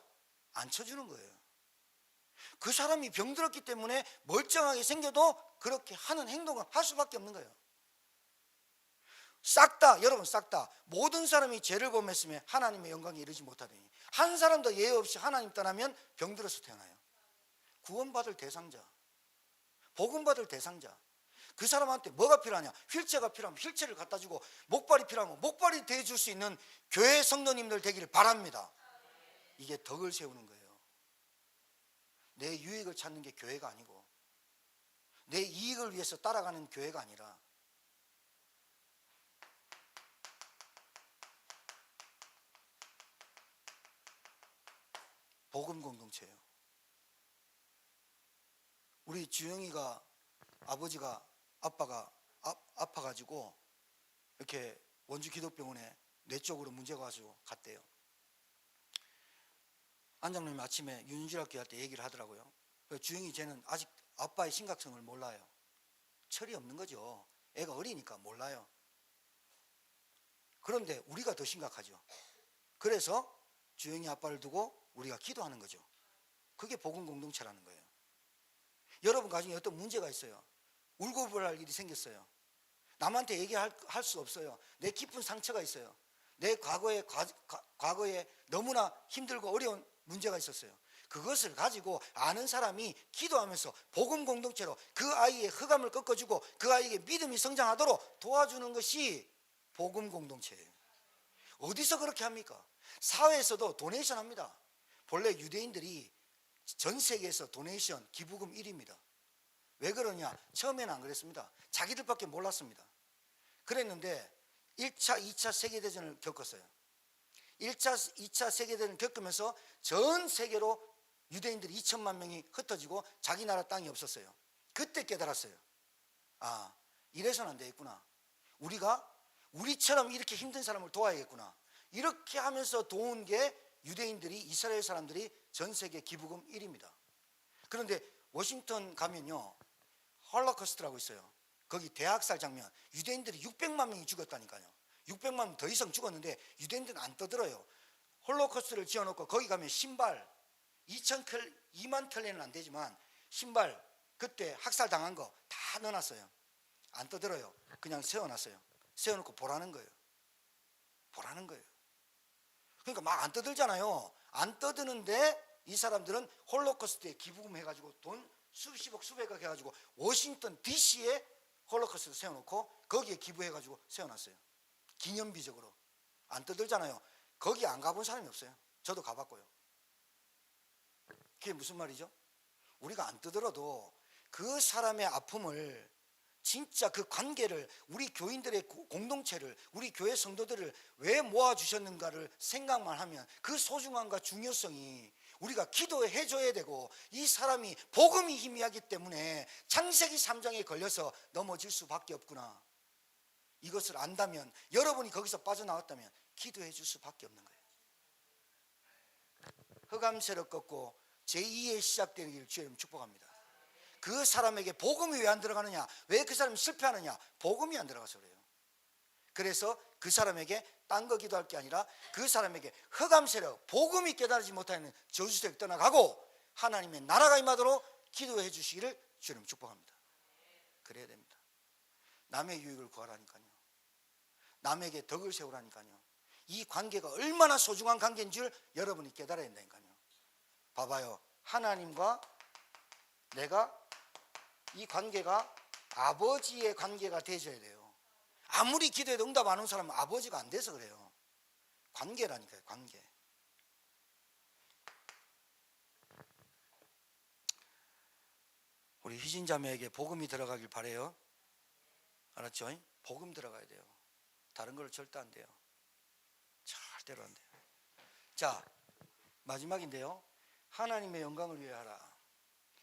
안 쳐주는 거예요. 그 사람이 병들었기 때문에 멀쩡하게 생겨도 그렇게 하는 행동을 할 수밖에 없는 거예요. 여러분 싹 다 모든 사람이 죄를 범했으면 하나님의 영광에 이르지 못하더니 한 사람도 예외 없이 하나님 떠나면 병들어서 태어나요. 구원받을 대상자, 복음받을 대상자. 그 사람한테 뭐가 필요하냐? 휠체어가 필요하면 휠체어를 갖다 주고 목발이 필요하면 목발이 대줄 수 있는 교회 성도님들 되기를 바랍니다. 이게 덕을 세우는 거예요. 내 유익을 찾는 게 교회가 아니고 내 이익을 위해서 따라가는 교회가 아니라 복음 공동체예요. 우리 주영이가 아빠가 아파가지고 이렇게 원주 기독병원에 뇌 쪽으로 문제가 와서 갔대요. 안장님이 아침에 윤지학교 할 때 얘기를 하더라고요. 주영이 쟤는 아직 아빠의 심각성을 몰라요. 철이 없는 거죠. 애가 어리니까 몰라요. 그런데 우리가 더 심각하죠. 그래서 주영이 아빠를 두고 우리가 기도하는 거죠. 그게 복음 공동체라는 거예요. 여러분 가정에 어떤 문제가 있어요. 울고불할 일이 생겼어요. 남한테 얘기할 수 없어요. 내 깊은 상처가 있어요. 내 과거에 너무나 힘들고 어려운 문제가 있었어요. 그것을 가지고 아는 사람이 기도하면서 복음 공동체로 그 아이의 흑암을 꺾어주고 그 아이에게 믿음이 성장하도록 도와주는 것이 복음 공동체예요. 어디서 그렇게 합니까? 사회에서도 도네이션 합니다. 본래 유대인들이 전 세계에서 도네이션 기부금 1위입니다. 왜 그러냐? 처음에는 안 그랬습니다. 자기들밖에 몰랐습니다. 그랬는데 1차, 2차 세계대전을 겪었어요. 1차, 2차 세계대전을 겪으면서 전 세계로 유대인들이 2천만 명이 흩어지고 자기 나라 땅이 없었어요. 그때 깨달았어요. 이래서는 안 되겠구나. 우리가 우리처럼 이렇게 힘든 사람을 도와야겠구나. 이렇게 하면서 도운 게 유대인들이, 이스라엘 사람들이 전 세계 기부금 1위입니다. 그런데 워싱턴 가면요, 홀로코스트라고 있어요. 거기 대학살 장면, 유대인들이 600만 명이 죽었다니까요. 600만 명 더 이상 죽었는데 유대인들은 안 떠들어요. 홀로코스트를 지어놓고 거기 가면 신발 2만 켤레는 안 되지만 신발 그때 학살 당한 거 다 넣어놨어요. 안 떠들어요. 그냥 세워놨어요. 세워놓고 보라는 거예요. 보라는 거예요. 그러니까 막 안 떠들잖아요. 안 떠드는데 이 사람들은 홀로코스트에 기부금 해가지고 돈 수십억 수백억 해가지고 워싱턴 DC에 홀로코스트 세워놓고 거기에 기부해가지고 세워놨어요. 기념비적으로. 안 떠들잖아요. 거기 안 가본 사람이 없어요. 저도 가봤고요. 그게 무슨 말이죠? 우리가 안 떠들어도 그 사람의 아픔을, 진짜 그 관계를, 우리 교인들의 공동체를, 우리 교회 성도들을 왜 모아주셨는가를 생각만 하면 그 소중함과 중요성이 우리가 기도해 줘야 되고, 이 사람이 복음이 희미하기 때문에 창세기 3장에 걸려서 넘어질 수밖에 없구나, 이것을 안다면, 여러분이 거기서 빠져나왔다면 기도해 줄 수밖에 없는 거예요. 흑암세력 꺾고 제2의 시작되기를 주님 축복합니다. 그 사람에게 복음이 왜 안 들어가느냐? 왜 그 사람이 실패하느냐? 복음이 안 들어가서 그래요. 그래서 그 사람에게 딴 거 기도할 게 아니라 그 사람에게 흑암세력, 복음이 깨달지 못하는 저주세력 떠나가고 하나님의 나라가 임하도록 기도해 주시기를 주님 축복합니다. 그래야 됩니다. 남의 유익을 구하라니까요. 남에게 덕을 세우라니까요. 이 관계가 얼마나 소중한 관계인 줄 여러분이 깨달아야 된다니까요. 봐봐요. 하나님과 내가 이 관계가 아버지의 관계가 되어야 돼요. 아무리 기도해도 응답 안 오는 사람은 아버지가 안 돼서 그래요. 관계라니까요. 관계. 우리 희진 자매에게 복음이 들어가길 바래요. 알았죠? 복음 들어가야 돼요. 다른 걸 절대 안 돼요. 절대로 안 돼요. 자, 마지막인데요. 하나님의 영광을 위해 하라.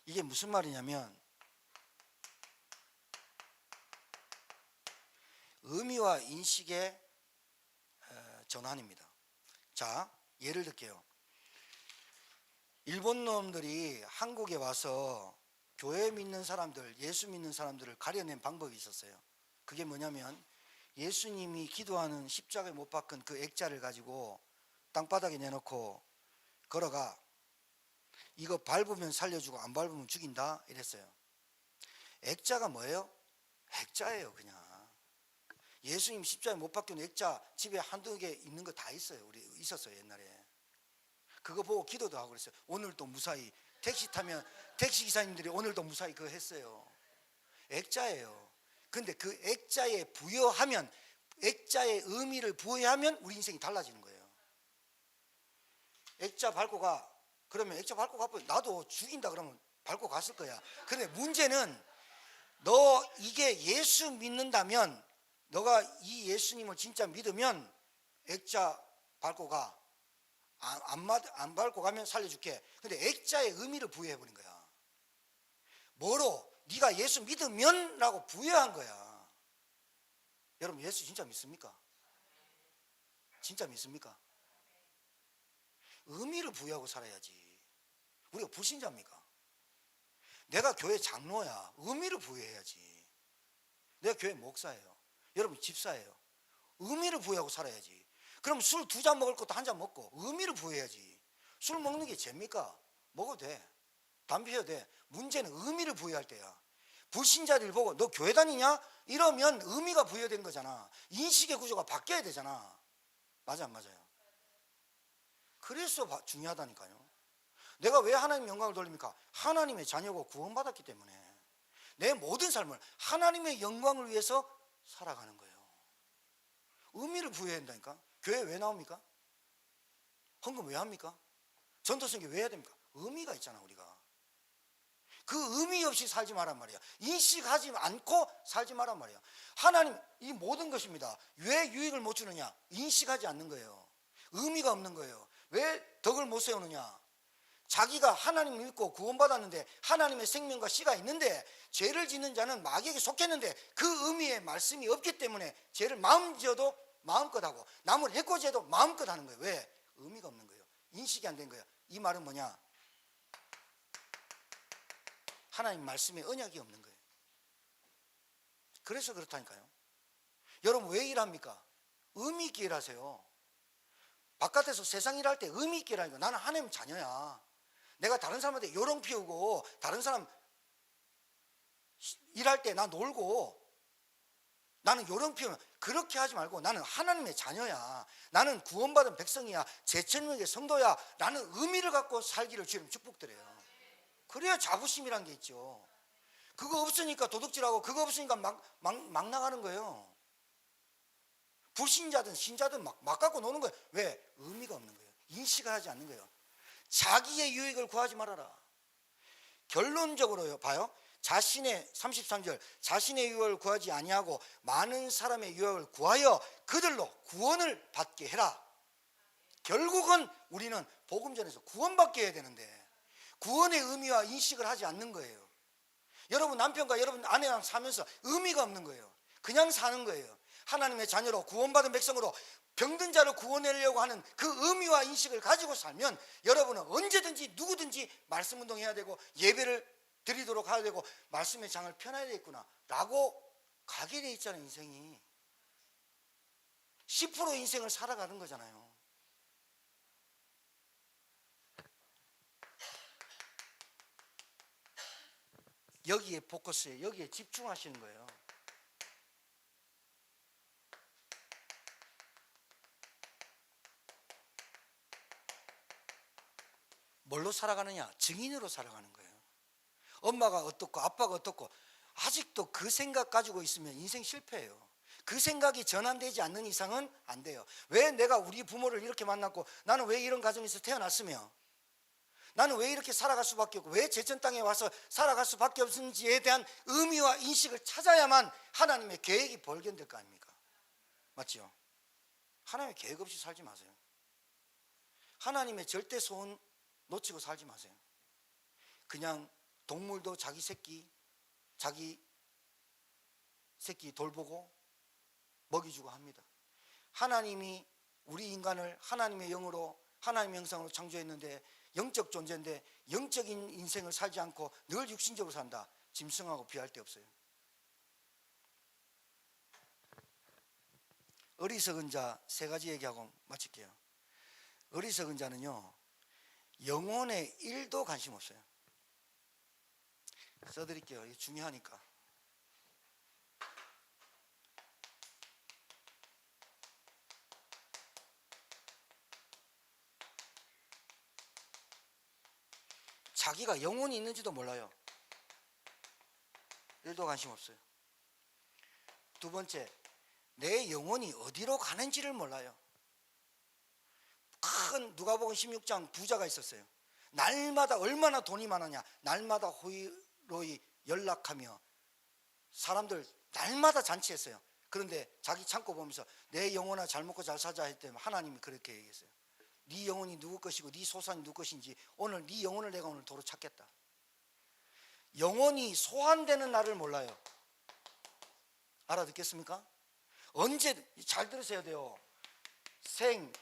이게 무슨 말이냐면 의미와 인식의 전환입니다. 자, 예를 들게요. 일본 놈들이 한국에 와서 교회 믿는 사람들, 예수 믿는 사람들을 가려낸 방법이 있었어요. 그게 뭐냐면 예수님이 기도하는 십자가에 못 박은 그 액자를 가지고 땅바닥에 내놓고 걸어가. 이거 밟으면 살려주고 안 밟으면 죽인다 이랬어요. 액자가 뭐예요? 액자예요. 그냥 예수님 십자가에 못 박힌 액자 집에 한두 개 있는 거 다 있어요. 우리 있었어요 옛날에. 그거 보고 기도도 하고 그랬어요. 오늘도 무사히. 택시 타면 택시 기사님들이 오늘도 무사히 그거 했어요. 액자예요. 근데 그 액자에 부여하면, 액자의 의미를 부여하면 우리 인생이 달라지는 거예요. 액자 밟고 가. 그러면 액자 밟고 가면 나도 죽인다 그러면 밟고 갔을 거야. 근데 문제는 너 이게 예수 믿는다면, 너가 이 예수님을 진짜 믿으면 액자 밟고 가. 안 밟고 가면 살려줄게. 근데 액자의 의미를 부여해버린 거야. 뭐로? 네가 예수 믿으면 라고 부여한 거야. 여러분 예수 진짜 믿습니까? 진짜 믿습니까? 의미를 부여하고 살아야지. 우리가 불신자입니까? 내가 교회 장로야. 의미를 부여해야지. 내가 교회 목사예요. 여러분 집사예요. 의미를 부여하고 살아야지. 그럼 술 2잔 먹을 것도 1잔 먹고 의미를 부여해야지. 술 먹는 게 죄입니까? 먹어도 돼. 담배 피워도 돼. 문제는 의미를 부여할 때야. 불신자들 보고 너 교회 다니냐? 이러면 의미가 부여된 거잖아. 인식의 구조가 바뀌어야 되잖아. 맞아 안 맞아요? 그래서 중요하다니까요. 내가 왜 하나님 영광을 돌립니까? 하나님의 자녀고 구원받았기 때문에 내 모든 삶을 하나님의 영광을 위해서 살아가는 거예요. 의미를 부여해야 된다니까. 교회 왜 나옵니까? 헌금 왜 합니까? 전도선교 왜 해야 됩니까? 의미가 있잖아. 우리가 그 의미 없이 살지 말란 말이야. 인식하지 않고 살지 말란 말이야. 하나님 이 모든 것입니다. 왜 유익을 못 주느냐? 인식하지 않는 거예요. 의미가 없는 거예요. 왜 덕을 못 세우느냐? 자기가 하나님 믿고 구원받았는데 하나님의 생명과 씨가 있는데 죄를 짓는 자는 마귀에게 속했는데 그 의미의 말씀이 없기 때문에 죄를 마음 지어도 마음껏 하고 남을 해코지해도 마음껏 하는 거예요. 왜? 의미가 없는 거예요. 인식이 안 된 거예요. 이 말은 뭐냐? 하나님 말씀에 언약이 없는 거예요. 그래서 그렇다니까요. 여러분 왜 일합니까? 의미 있게 일하세요. 바깥에서 세상 일할 때 의미 있게 일하니까 나는 하나님 자녀야. 내가 다른 사람한테 요령 피우고 다른 사람 일할 때 나 놀고 나는 요령 피우면 그렇게 하지 말고 나는 하나님의 자녀야. 나는 구원받은 백성이야. 제천명의 성도야. 나는 의미를 갖고 살기를 주님 축복드려요. 그래야 자부심이란 게 있죠. 그거 없으니까 도둑질하고 그거 없으니까 막 나가는 거예요. 불신자든 신자든 막 갖고 노는 거예요. 왜? 의미가 없는 거예요. 인식을 하지 않는 거예요. 자기의 유익을 구하지 말아라. 결론적으로 봐요. 자신의 33절 자신의 유익을 구하지 아니하고 많은 사람의 유익을 구하여 그들로 구원을 받게 해라. 결국은 우리는 복음전에서 구원받게 해야 되는데 구원의 의미와 인식을 하지 않는 거예요. 여러분 남편과 여러분 아내랑 사면서 의미가 없는 거예요. 그냥 사는 거예요. 하나님의 자녀로 구원받은 백성으로 병든 자를 구원하려고 하는 그 의미와 인식을 가지고 살면 여러분은 언제든지 누구든지 말씀 운동해야 되고 예배를 드리도록 해야 되고 말씀의 장을 펴놔야 되겠구나 라고 가게 돼 있잖아요. 인생이 10% 인생을 살아가는 거잖아요. 여기에 포커스에 여기에 집중하시는 거예요. 뭘로 살아가느냐? 증인으로 살아가는 거예요. 엄마가 어떻고 아빠가 어떻고 아직도 그 생각 가지고 있으면 인생 실패해요. 그 생각이 전환되지 않는 이상은 안 돼요. 왜 내가 우리 부모를 이렇게 만났고 나는 왜 이런 가정에서 태어났으며 나는 왜 이렇게 살아갈 수밖에 없고 왜 제천 땅에 와서 살아갈 수밖에 없는지에 대한 의미와 인식을 찾아야만 하나님의 계획이 발견될 거 아닙니까? 맞죠? 하나님의 계획 없이 살지 마세요. 하나님의 절대 소원 놓치고 살지 마세요. 그냥 동물도 자기 새끼 돌보고 먹이주고 합니다. 하나님이 우리 인간을 하나님의 영으로 하나님의 형상으로 창조했는데 영적 존재인데 영적인 인생을 살지 않고 늘 육신적으로 산다. 짐승하고 비할 데 없어요. 어리석은 자 세 가지 얘기하고 마칠게요. 어리석은 자는요 영혼에 1도 관심 없어요. 써드릴게요. 이게 중요하니까. 자기가 영혼이 있는지도 몰라요. 1도 관심 없어요. 두 번째, 내 영혼이 어디로 가는지를 몰라요. 큰 누가복음 16장 부자가 있었어요. 날마다 얼마나 돈이 많았냐. 날마다 호의로이 연락하며 사람들 날마다 잔치했어요. 그런데 자기 창고 보면서 내 영혼아 잘 먹고 잘 사자 했더니 하나님이 그렇게 얘기했어요. 네 영혼이 누구 것이고 네 소산이 누구 것인지 오늘 네 영혼을 내가 오늘 도로 찾겠다. 영혼이 소환되는 날을 몰라요. 알아듣겠습니까? 언제 잘 들으셔야 돼요.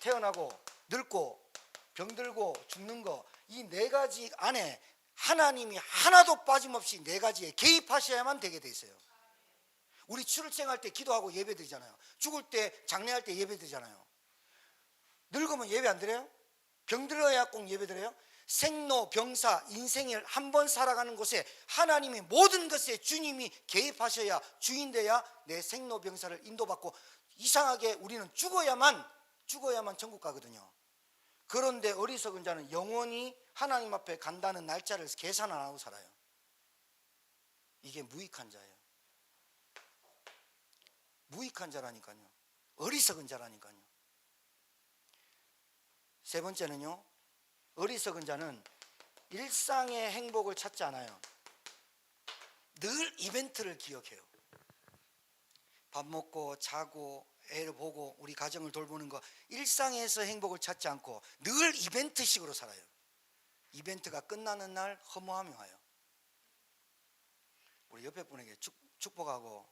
태어나고 늙고 병들고 죽는 거 이 네 가지 안에 하나님이 하나도 빠짐없이 네 가지에 개입하셔야만 되게 돼 있어요. 우리 출생할 때 기도하고 예배 드리잖아요. 죽을 때 장례할 때 예배 드리잖아요. 늙으면 예배 안 드려요? 병들어야 꼭 예배 드려요? 생로병사 인생을 한 번 살아가는 곳에 하나님이 모든 것에 주님이 개입하셔야 주인 돼야 내 생로병사를 인도받고 이상하게 우리는 죽어야만 천국 가거든요. 그런데 어리석은 자는 영원히 하나님 앞에 간다는 날짜를 계산 안 하고 살아요. 이게 무익한 자예요. 무익한 자라니까요. 어리석은 자라니까요. 세 번째는요, 어리석은 자는 일상의 행복을 찾지 않아요. 늘 이벤트를 기억해요. 밥 먹고 자고 애를 보고 우리 가정을 돌보는 거 일상에서 행복을 찾지 않고 늘 이벤트식으로 살아요. 이벤트가 끝나는 날 허무함이 와요. 우리 옆에 분에게 축복하고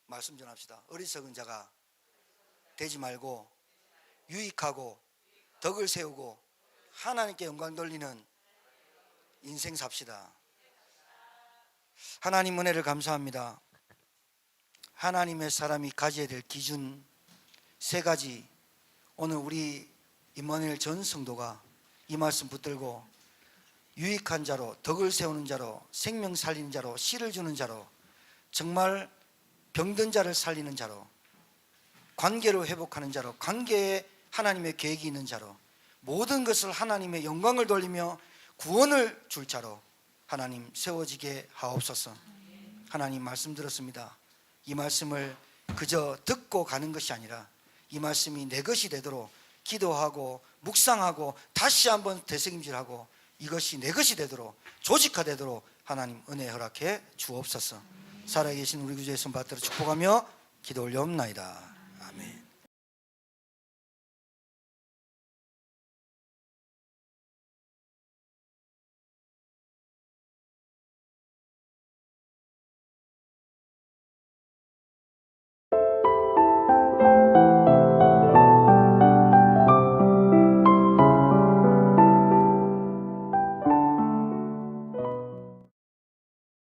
말씀 전합시다. 어리석은 자가 되지 말고 유익하고 덕을 세우고 하나님께 영광 돌리는 인생 삽시다. 하나님 은혜를 감사합니다. 하나님의 사람이 가져야 될 기준 3가지, 오늘 우리 임마누엘 전 성도가 이 말씀 붙들고 유익한 자로, 덕을 세우는 자로, 생명 살리는 자로, 씨를 주는 자로, 정말 병든 자를 살리는 자로, 관계를 회복하는 자로, 관계에 하나님의 계획이 있는 자로, 모든 것을 하나님의 영광을 돌리며 구원을 줄 자로 하나님 세워지게 하옵소서. 하나님 말씀 들었습니다. 이 말씀을 그저 듣고 가는 것이 아니라 이 말씀이 내 것이 되도록 기도하고 묵상하고 다시 한번 되새김질하고 이것이 내 것이 되도록 조직화되도록 하나님 은혜 허락해 주옵소서. 살아계신 우리 구주 예수 받들어 축복하며 기도 올려옵나이다.